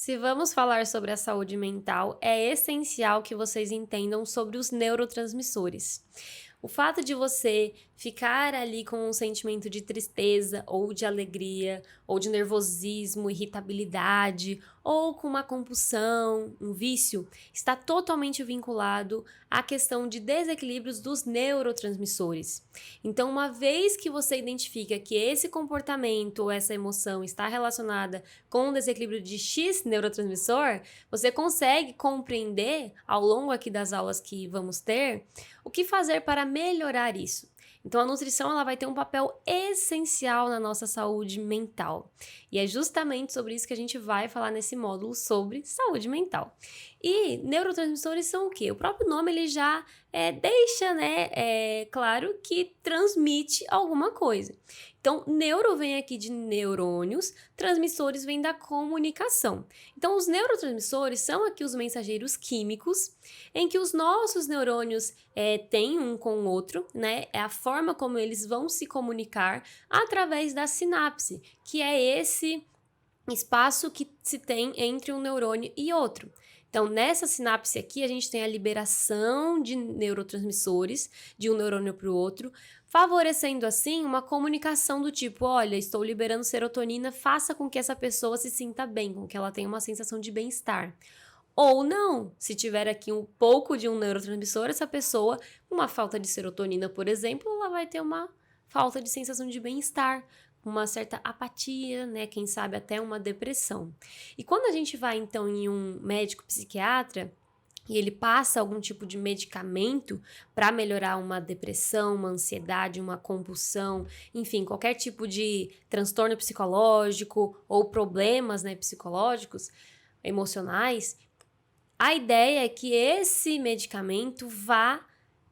Se vamos falar sobre a saúde mental, é essencial que vocês entendam sobre os neurotransmissores. O fato de você ficar ali com um sentimento de tristeza, ou de alegria, ou de nervosismo, irritabilidade, ou com uma compulsão, um vício, está totalmente vinculado à questão de desequilíbrios dos neurotransmissores. Então, uma vez que você identifica que esse comportamento ou essa emoção está relacionada com um desequilíbrio de X neurotransmissor, você consegue compreender, ao longo aqui das aulas que vamos ter, o que fazer para melhorar isso. Então, a nutrição ela vai ter um papel essencial na nossa saúde mental. E é justamente sobre isso que a gente vai falar nesse módulo sobre saúde mental. E neurotransmissores são o quê? O próprio nome ele já deixa claro que transmite alguma coisa. Então, neuro vem aqui de neurônios, transmissores vem da comunicação. Então, os neurotransmissores são aqui os mensageiros químicos em que os nossos neurônios têm um com o outro, né? É a forma como eles vão se comunicar através da sinapse, que é esse espaço que se tem entre um neurônio e outro. Então, nessa sinapse aqui, a gente tem a liberação de neurotransmissores de um neurônio para o outro, favorecendo assim uma comunicação do tipo, olha, estou liberando serotonina, faça com que essa pessoa se sinta bem, com que ela tenha uma sensação de bem-estar. Ou não, se tiver aqui um pouco de um neurotransmissor, essa pessoa, com uma falta de serotonina, por exemplo, ela vai ter uma falta de sensação de bem-estar, uma certa apatia, né? Quem sabe até uma depressão. E quando a gente vai, então, em um médico psiquiatra e ele passa algum tipo de medicamento para melhorar uma depressão, uma ansiedade, uma compulsão, enfim, qualquer tipo de transtorno psicológico ou problemas, né, psicológicos, emocionais, a ideia é que esse medicamento vá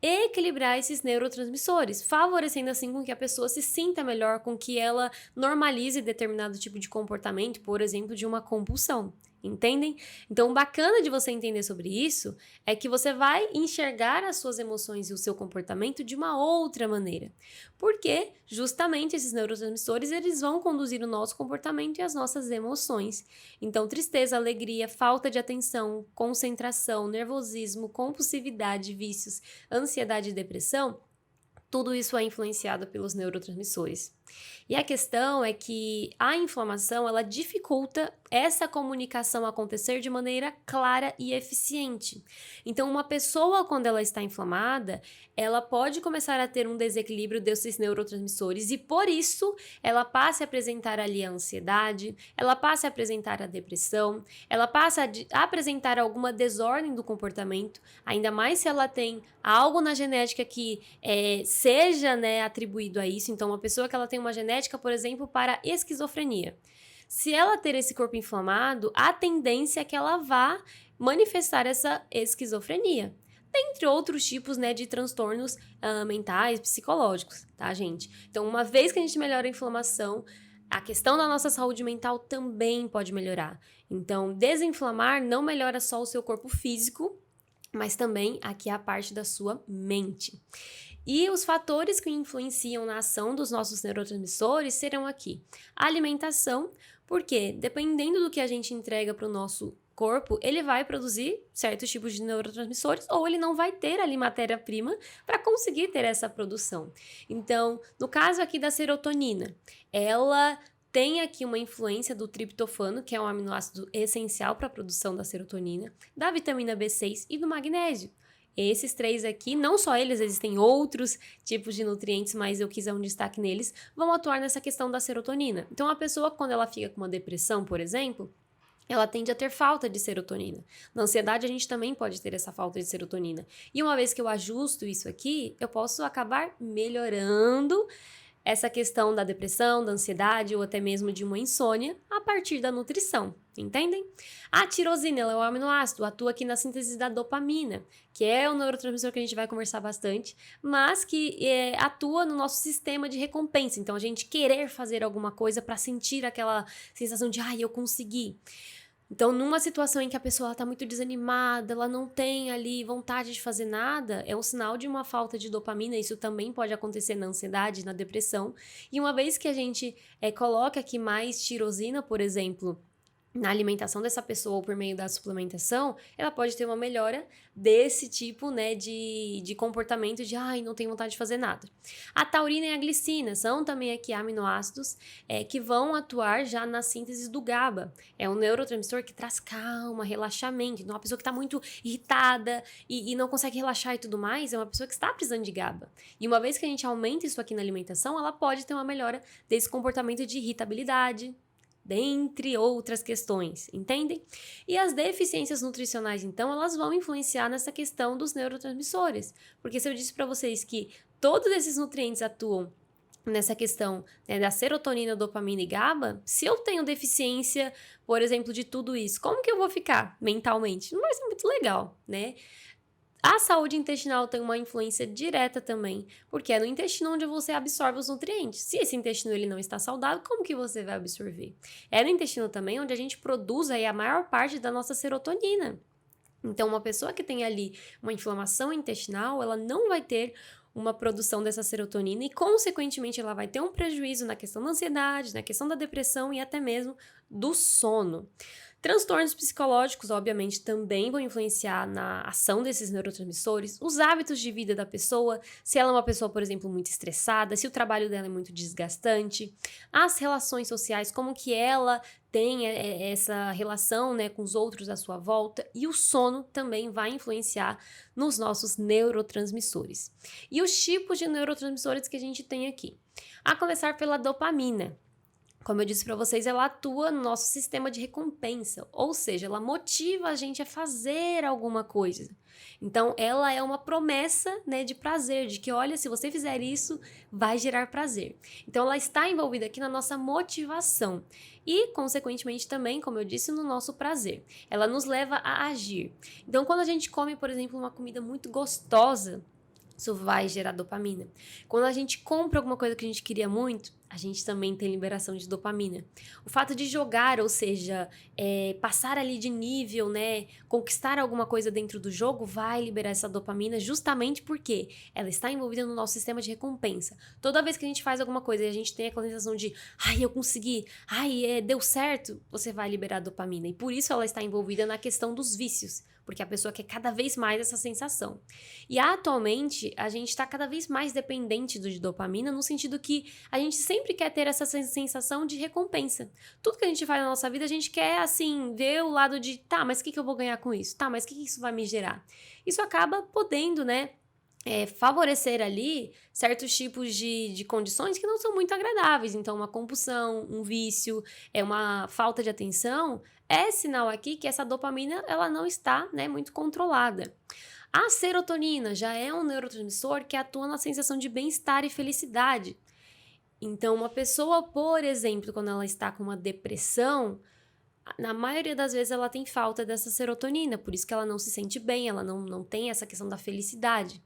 equilibrar esses neurotransmissores, favorecendo assim com que a pessoa se sinta melhor, com que ela normalize determinado tipo de comportamento, por exemplo, de uma compulsão. Entendem? Então, o bacana de você entender sobre isso é que você vai enxergar as suas emoções e o seu comportamento de uma outra maneira. Porque justamente esses neurotransmissores, eles vão conduzir o nosso comportamento e as nossas emoções. Então, tristeza, alegria, falta de atenção, concentração, nervosismo, compulsividade, vícios, ansiedade e depressão, tudo isso é influenciado pelos neurotransmissores. E a questão é que a inflamação, ela dificulta essa comunicação acontecer de maneira clara e eficiente. Então, uma pessoa, quando ela está inflamada, ela pode começar a ter um desequilíbrio desses neurotransmissores e, por isso, ela passa a apresentar ali a ansiedade, ela passa a apresentar a depressão, ela passa a apresentar alguma desordem do comportamento, ainda mais se ela tem algo na genética que seja, né, atribuído a isso. Então, uma pessoa que ela tem uma genética, por exemplo, para esquizofrenia. Se ela ter esse corpo inflamado, a tendência é que ela vá manifestar essa esquizofrenia. Dentre outros tipos, né, de transtornos mentais, psicológicos, tá, gente? Então, uma vez que a gente melhora a inflamação, a questão da nossa saúde mental também pode melhorar. Então, desinflamar não melhora só o seu corpo físico, mas também aqui a parte da sua mente. E os fatores que influenciam na ação dos nossos neurotransmissores serão aqui a alimentação, porque dependendo do que a gente entrega para o nosso corpo, ele vai produzir certos tipos de neurotransmissores ou ele não vai ter ali matéria-prima para conseguir ter essa produção. Então, no caso aqui da serotonina, ela tem aqui uma influência do triptofano, que é um aminoácido essencial para a produção da serotonina, da vitamina B6 e do magnésio. Esses três aqui, não só eles, existem outros tipos de nutrientes, mas eu quis dar um destaque neles, vão atuar nessa questão da serotonina. Então, a pessoa, quando ela fica com uma depressão, por exemplo, ela tende a ter falta de serotonina. Na ansiedade, a gente também pode ter essa falta de serotonina. E uma vez que eu ajusto isso aqui, eu posso acabar melhorando essa questão da depressão, da ansiedade ou até mesmo de uma insônia a partir da nutrição, entendem? A tirosina, ela é um aminoácido, atua aqui na síntese da dopamina, que é um neurotransmissor que a gente vai conversar bastante, mas que atua no nosso sistema de recompensa. Então, a gente querer fazer alguma coisa para sentir aquela sensação de, eu consegui. Então, numa situação em que a pessoa está muito desanimada, ela não tem ali vontade de fazer nada, é um sinal de uma falta de dopamina. Isso também pode acontecer na ansiedade, na depressão. E uma vez que a gente coloca aqui mais tirosina, por exemplo, na alimentação dessa pessoa ou por meio da suplementação, ela pode ter uma melhora desse tipo, né, de comportamento de, ai, não tenho vontade de fazer nada. A taurina e a glicina são também aqui aminoácidos que vão atuar já na síntese do GABA. É um neurotransmissor que traz calma, relaxamento. Então, uma pessoa que está muito irritada e não consegue relaxar e tudo mais, é uma pessoa que está precisando de GABA. E uma vez que a gente aumenta isso aqui na alimentação, ela pode ter uma melhora desse comportamento de irritabilidade, dentre outras questões, entendem? E as deficiências nutricionais, então, elas vão influenciar nessa questão dos neurotransmissores. Porque se eu disse para vocês que todos esses nutrientes atuam nessa questão, né, da serotonina, dopamina e GABA, se eu tenho deficiência, por exemplo, de tudo isso, como que eu vou ficar mentalmente? Não vai ser muito legal, né? A saúde intestinal tem uma influência direta também, porque é no intestino onde você absorve os nutrientes. Se esse intestino ele não está saudável, como que você vai absorver? É no intestino também onde a gente produz aí a maior parte da nossa serotonina. Então, uma pessoa que tem ali uma inflamação intestinal, ela não vai ter uma produção dessa serotonina e, consequentemente, ela vai ter um prejuízo na questão da ansiedade, na questão da depressão e até mesmo do sono. Transtornos psicológicos, obviamente, também vão influenciar na ação desses neurotransmissores, os hábitos de vida da pessoa, se ela é uma pessoa, por exemplo, muito estressada, se o trabalho dela é muito desgastante, as relações sociais, como que ela tem essa relação, né, com os outros à sua volta, e o sono também vai influenciar nos nossos neurotransmissores. E os tipos de neurotransmissores que a gente tem aqui? A começar pela dopamina. Como eu disse para vocês, ela atua no nosso sistema de recompensa, ou seja, ela motiva a gente a fazer alguma coisa. Então, ela é uma promessa, né, de prazer, de que, olha, se você fizer isso, vai gerar prazer. Então, ela está envolvida aqui na nossa motivação e, consequentemente, também, como eu disse, no nosso prazer. Ela nos leva a agir. Então, quando a gente come, por exemplo, uma comida muito gostosa, isso vai gerar dopamina. Quando a gente compra alguma coisa que a gente queria muito, a gente também tem liberação de dopamina. O fato de jogar, ou seja, passar ali de nível, né, conquistar alguma coisa dentro do jogo, vai liberar essa dopamina justamente porque ela está envolvida no nosso sistema de recompensa. Toda vez que a gente faz alguma coisa e a gente tem aquela sensação de, ai, eu consegui, ai, deu certo, você vai liberar dopamina. E por isso ela está envolvida na questão dos vícios, porque a pessoa quer cada vez mais essa sensação. E atualmente, a gente está cada vez mais dependente de dopamina, no sentido que a gente sempre quer ter essa sensação de recompensa. Tudo que a gente faz na nossa vida, a gente quer, assim, ver o lado de, tá, mas o que eu vou ganhar com isso? Tá, mas o que isso vai me gerar? Isso acaba podendo, né, favorecer ali certos tipos de condições que não são muito agradáveis. Então, uma compulsão, um vício, uma falta de atenção, é sinal aqui que essa dopamina ela não está, né, muito controlada. A serotonina já é um neurotransmissor que atua na sensação de bem-estar e felicidade. Então, uma pessoa, por exemplo, quando ela está com uma depressão, na maioria das vezes ela tem falta dessa serotonina, por isso que ela não se sente bem, ela não tem essa questão da felicidade.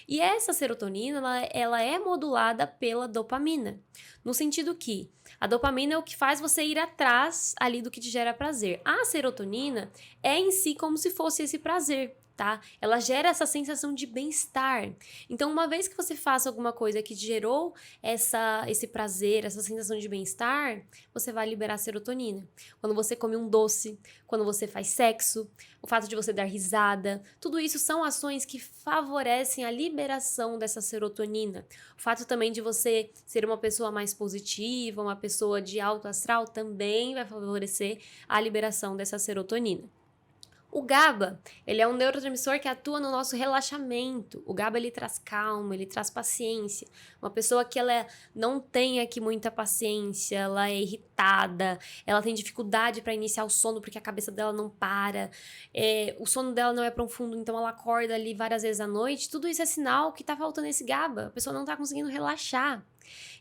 E essa serotonina, ela é modulada pela dopamina, no sentido que a dopamina é o que faz você ir atrás ali do que te gera prazer. A serotonina é em si como se fosse esse prazer, tá? Ela gera essa sensação de bem-estar. Então, uma vez que você faça alguma coisa que gerou esse prazer, essa sensação de bem-estar, você vai liberar serotonina. Quando você come um doce, quando você faz sexo, o fato de você dar risada, tudo isso são ações que favorecem a liberação dessa serotonina. O fato também de você ser uma pessoa mais positiva, uma pessoa de alto astral, também vai favorecer a liberação dessa serotonina. O GABA, ele é um neurotransmissor que atua no nosso relaxamento. O GABA, ele traz calma, ele traz paciência. Uma pessoa que ela não tem aqui muita paciência, ela é irritada, ela tem dificuldade para iniciar o sono porque a cabeça dela não para, o sono dela não é profundo, então ela acorda ali várias vezes à noite. Tudo isso é sinal que tá faltando esse GABA. A pessoa não tá conseguindo relaxar.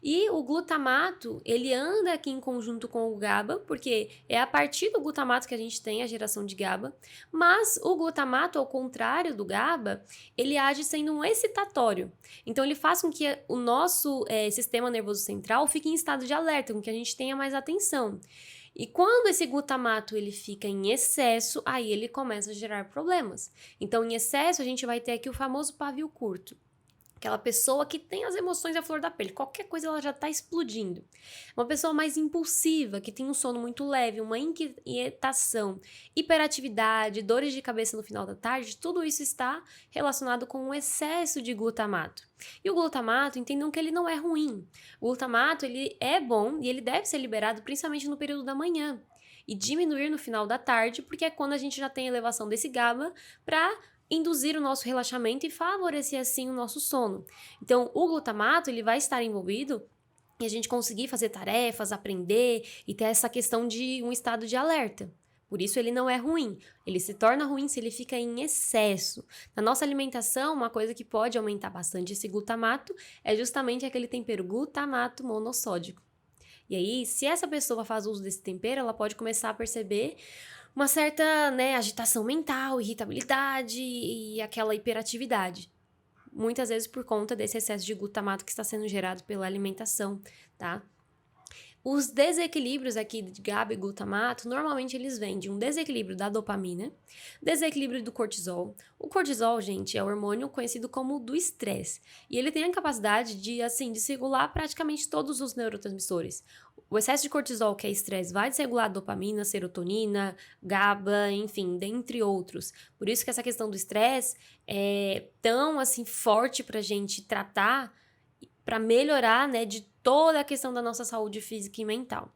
E o glutamato, ele anda aqui em conjunto com o GABA, porque é a partir do glutamato que a gente tem a geração de GABA, mas o glutamato, ao contrário do GABA, ele age sendo um excitatório. Então, ele faz com que o nosso sistema nervoso central fique em estado de alerta, com que a gente tenha mais atenção. E quando esse glutamato ele fica em excesso, aí ele começa a gerar problemas. Então, em excesso, a gente vai ter aqui o famoso pavio curto. Aquela pessoa que tem as emoções à flor da pele, qualquer coisa ela já tá explodindo. Uma pessoa mais impulsiva, que tem um sono muito leve, uma inquietação, hiperatividade, dores de cabeça no final da tarde, tudo isso está relacionado com o excesso de glutamato. E o glutamato, entendam que ele não é ruim. O glutamato, ele é bom e ele deve ser liberado principalmente no período da manhã e diminuir no final da tarde, porque é quando a gente já tem elevação desse GABA para induzir o nosso relaxamento e favorecer assim o nosso sono. Então, o glutamato ele vai estar envolvido em a gente conseguir fazer tarefas, aprender e ter essa questão de um estado de alerta. Por isso ele não é ruim. Ele se torna ruim se ele fica em excesso. Na nossa alimentação, uma coisa que pode aumentar bastante esse glutamato é justamente aquele tempero glutamato monossódico. E aí, se essa pessoa faz uso desse tempero, ela pode começar a perceber uma certa, né, agitação mental, irritabilidade e aquela hiperatividade. Muitas vezes por conta desse excesso de glutamato que está sendo gerado pela alimentação, tá? Os desequilíbrios aqui de GABA e glutamato, normalmente eles vêm de um desequilíbrio da dopamina, desequilíbrio do cortisol. O cortisol, gente, é o hormônio conhecido como do estresse. E ele tem a capacidade de, assim, desregular praticamente todos os neurotransmissores. O excesso de cortisol, que é estresse, vai desregular a dopamina, serotonina, GABA, enfim, dentre outros. Por isso que essa questão do estresse é tão, assim, forte pra gente tratar, para melhorar, né, de toda a questão da nossa saúde física e mental.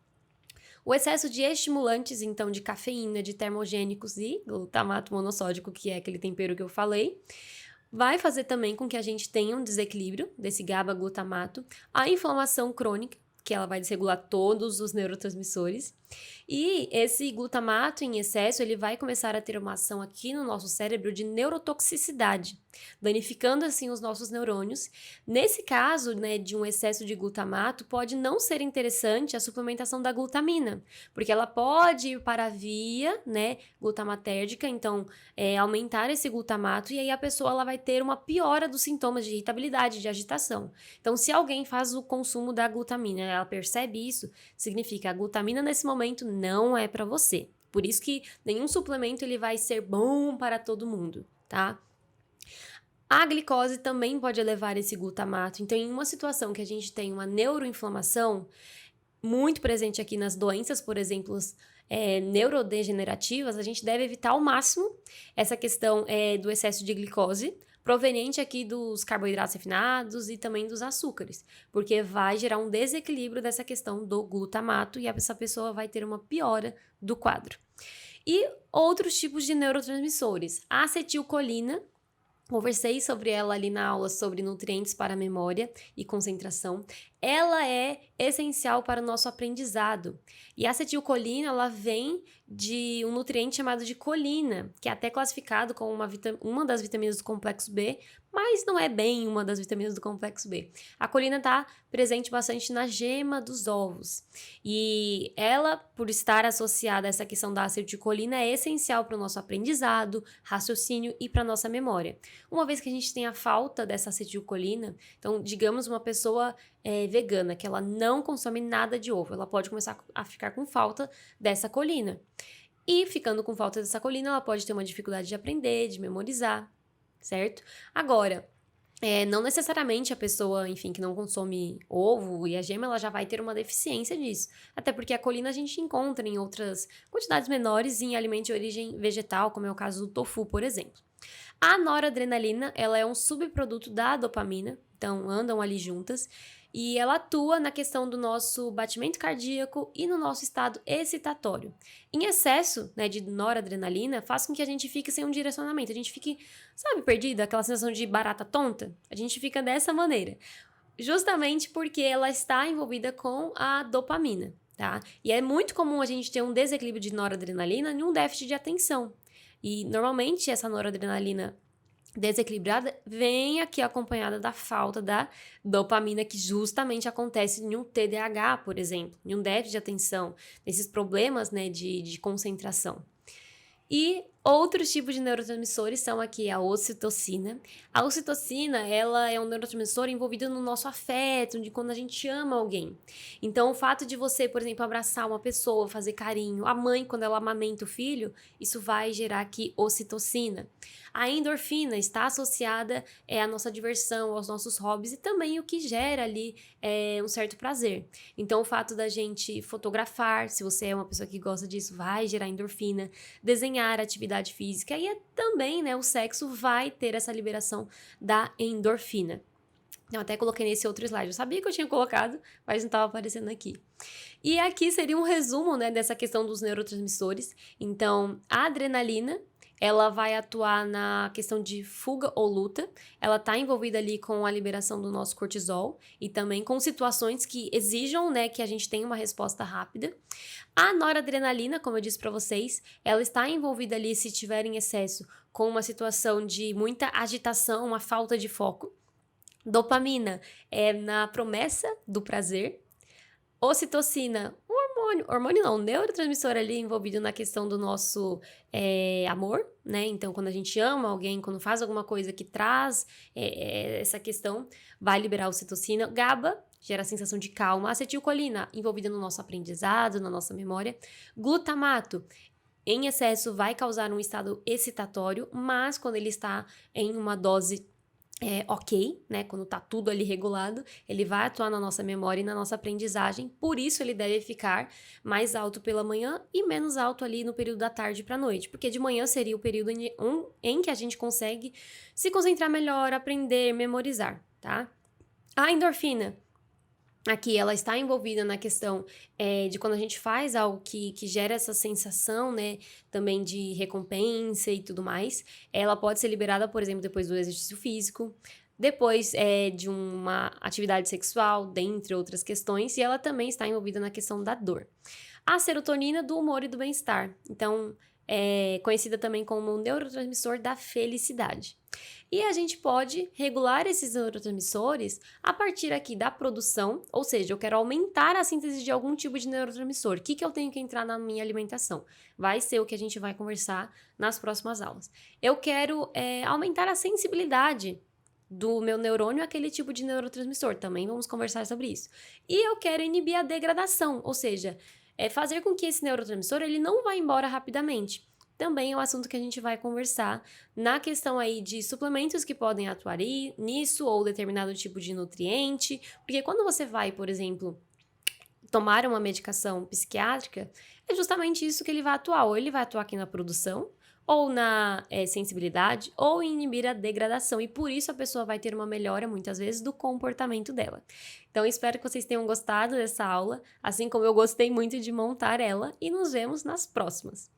O excesso de estimulantes, então, de cafeína, de termogênicos e glutamato monossódico, que é aquele tempero que eu falei, vai fazer também com que a gente tenha um desequilíbrio desse GABA-glutamato, a inflamação crônica, que ela vai desregular todos os neurotransmissores, e esse glutamato em excesso, ele vai começar a ter uma ação aqui no nosso cérebro de neurotoxicidade, danificando assim os nossos neurônios. Nesse caso, né, de um excesso de glutamato, pode não ser interessante a suplementação da glutamina, porque ela pode ir para a via, né, glutamatérgica, então aumentar esse glutamato, e aí a pessoa ela vai ter uma piora dos sintomas de irritabilidade, de agitação. Então, se alguém faz o consumo da glutamina, ela percebe isso, significa a glutamina nesse momento não é para você. Por isso que nenhum suplemento ele vai ser bom para todo mundo, tá? A glicose também pode elevar esse glutamato. Então, em uma situação que a gente tem uma neuroinflamação muito presente aqui nas doenças, por exemplo, neurodegenerativas, a gente deve evitar ao máximo essa questão do excesso de glicose, proveniente aqui dos carboidratos refinados e também dos açúcares, porque vai gerar um desequilíbrio dessa questão do glutamato e essa pessoa vai ter uma piora do quadro. E outros tipos de neurotransmissores. A acetilcolina, conversei sobre ela ali na aula sobre nutrientes para a memória e concentração. Ela é essencial para o nosso aprendizado. E a acetilcolina, ela vem de um nutriente chamado de colina, que é até classificado como uma das vitaminas do complexo B, mas não é bem uma das vitaminas do complexo B. A colina está presente bastante na gema dos ovos. E ela, por estar associada a essa questão da acetilcolina, é essencial para o nosso aprendizado, raciocínio e para a nossa memória. Uma vez que a gente tem a falta dessa acetilcolina, então, digamos uma pessoa vegana, que ela não consome nada de ovo, ela pode começar a ficar com falta dessa colina. E ficando com falta dessa colina, ela pode ter uma dificuldade de aprender, de memorizar, certo? Agora, não necessariamente a pessoa, enfim, que não consome ovo e a gema, ela já vai ter uma deficiência disso. Até porque a colina a gente encontra em outras quantidades menores em alimentos de origem vegetal, como é o caso do tofu, por exemplo. A noradrenalina, ela é um subproduto da dopamina, então andam ali juntas, e ela atua na questão do nosso batimento cardíaco e no nosso estado excitatório. Em excesso, né, de noradrenalina, faz com que a gente fique sem um direcionamento, a gente fique, sabe, perdido, aquela sensação de barata tonta? A gente fica dessa maneira, justamente porque ela está envolvida com a dopamina, tá? E é muito comum a gente ter um desequilíbrio de noradrenalina e um déficit de atenção. E normalmente essa noradrenalina desequilibrada vem aqui acompanhada da falta da dopamina, que justamente acontece em um TDAH, por exemplo, em um déficit de atenção, nesses problemas, né, de concentração. E outros tipos de neurotransmissores são aqui a ocitocina. A ocitocina, ela é um neurotransmissor envolvido no nosso afeto, de quando a gente ama alguém. Então, o fato de você, por exemplo, abraçar uma pessoa, fazer carinho, a mãe, quando ela amamenta o filho, isso vai gerar aqui ocitocina. A endorfina está associada à nossa diversão, aos nossos hobbies e também o que gera ali um certo prazer. Então, o fato da gente fotografar, se você é uma pessoa que gosta disso, vai gerar endorfina. Desenhar, atividade física, e também, né, o sexo vai ter essa liberação da endorfina. Eu até coloquei nesse outro slide, eu sabia que eu tinha colocado, mas não estava aparecendo aqui. E aqui seria um resumo, né, dessa questão dos neurotransmissores. Então, a adrenalina, ela vai atuar na questão de fuga ou luta, ela está envolvida ali com a liberação do nosso cortisol e também com situações que exijam, né, que a gente tenha uma resposta rápida. A noradrenalina, como eu disse para vocês, ela está envolvida ali, se tiver em excesso, com uma situação de muita agitação, uma falta de foco. Dopamina é na promessa do prazer. Ocitocina, hormônio não, neurotransmissor ali envolvido na questão do nosso amor, né? Então, quando a gente ama alguém, quando faz alguma coisa que traz essa questão, vai liberar ocitocina. GABA gera a sensação de calma. Acetilcolina, envolvida no nosso aprendizado, na nossa memória. Glutamato, em excesso, vai causar um estado excitatório, mas quando ele está em uma dose ok, né? Quando tá tudo ali regulado, ele vai atuar na nossa memória e na nossa aprendizagem, por isso ele deve ficar mais alto pela manhã e menos alto ali no período da tarde para noite, porque de manhã seria o período em que a gente consegue se concentrar melhor, aprender, memorizar, tá? A endorfina, aqui ela está envolvida na questão de quando a gente faz algo que gera essa sensação, né, também de recompensa e tudo mais. Ela pode ser liberada, por exemplo, depois do exercício físico, depois de uma atividade sexual, dentre outras questões, e ela também está envolvida na questão da dor. A serotonina, do humor e do bem-estar. Então, é conhecida também como neurotransmissor da felicidade. E a gente pode regular esses neurotransmissores a partir aqui da produção, ou seja, eu quero aumentar a síntese de algum tipo de neurotransmissor. O que eu tenho que entrar na minha alimentação? Vai ser o que a gente vai conversar nas próximas aulas. Eu quero aumentar a sensibilidade do meu neurônio àquele tipo de neurotransmissor. Também vamos conversar sobre isso. E eu quero inibir a degradação, ou seja, fazer com que esse neurotransmissor ele não vá embora rapidamente. Também é um assunto que a gente vai conversar na questão aí de suplementos que podem atuar nisso ou determinado tipo de nutriente, porque quando você vai, por exemplo, tomar uma medicação psiquiátrica, é justamente isso que ele vai atuar, ou ele vai atuar aqui na produção, ou na sensibilidade, ou em inibir a degradação, e por isso a pessoa vai ter uma melhora, muitas vezes, do comportamento dela. Então, espero que vocês tenham gostado dessa aula, assim como eu gostei muito de montar ela, e nos vemos nas próximas.